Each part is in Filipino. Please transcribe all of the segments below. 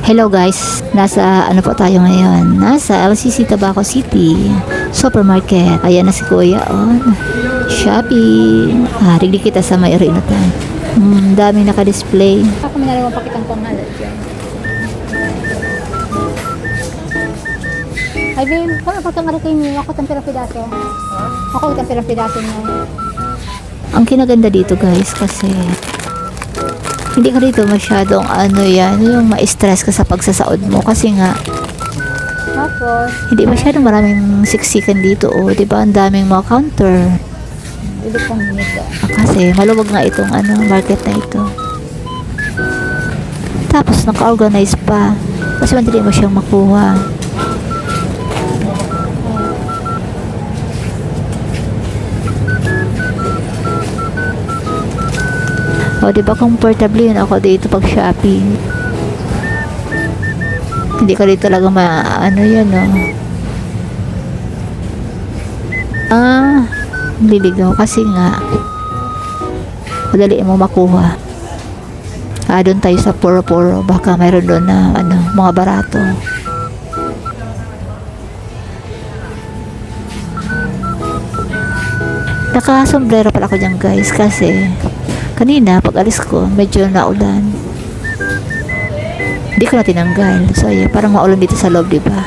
Hello guys, nasa ano po tayo ngayon? Nasa LCC Tabaco City Supermarket. Ayan na si Kuya on shopping. Rigli kita sa may rinatan. Dami naka-display. Ako minalaw pakitang pangalan dyan. Ay, babe, kung ako itong arating niyo, ako itong pirapidato. Ako itong pirapidato niyo. Ang kinaganda dito guys kasi hindi ka dito masyadong yung ma-stress ka sa pagsasaod mo kasi nga Tapos, hindi masyadong maraming siksikan dito di ba? Ang daming mga counter. ulit kang nito. Kasi maluwag nga itong market na ito. Tapos naka-organize pa kasi madali mo siyang makuha. Di ba comfortable yun ako dito pag shopping. Hindi ka dito talaga liligaw kasi nga madali mo makuha. Doon tayo sa puro-puro, baka mayroon doon na mga barato. Naka-sombrero pala ako dyan guys kasi kanina pag alis ko medyo naulan. Hindi ko na tinanggal. So parang maulan dito sa loob, diba?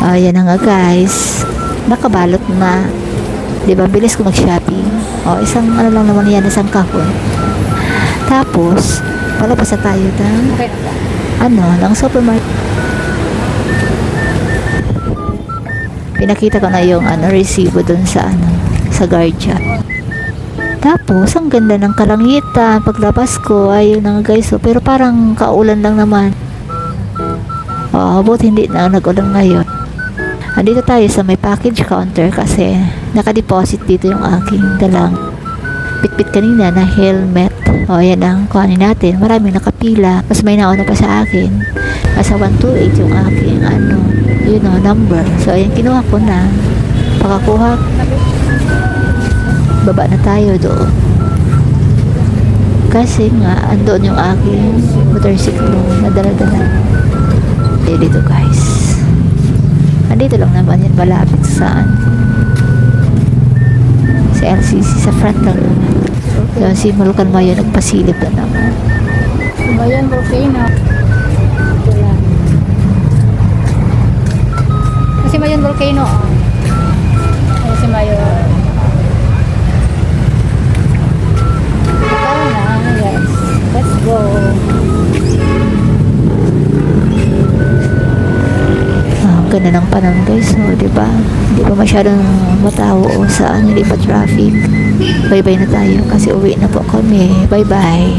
Ayan na nga guys, nakabalot na, diba? Bilis ko mag-shopping. Isang lang naman yan, isang kahon. Tapos palabas na tayo ng supermarket. Pinakita ko na yung resibo dun sa guardia. Tapos ang ganda ng kalangitan paglabas ko, ayun na guys, pero parang kaulan lang naman. Buti hindi na nag-ulan ngayon. Andito tayo sa may package counter kasi naka-deposit dito yung aking dalang bitbit kanina na helmet. Yan ang kuhanin natin. Maraming nakapila. Mas may nauna pa sa akin. Nasa 128 yung aking number. So ayan, kinuha ko na. Pakakuha, baba na tayo doon. Kasi nga andoon yung aking motorsiklo na dala-dala. Dito guys. Andito lang naman yan, malapit sa LCC, sa front lang naman. Yung si Malukan Mayo nagpasilip na naman. Mayan volcano. Ito lang. Kasi Mayan volcano. Kasi Mayan. Ito na, yes. Let's go. Ganda ng panahon guys, diba? Hindi pa masyadong matao sa hindi pa traffic. Bye bye na tayo kasi uwi na po kami. Bye bye.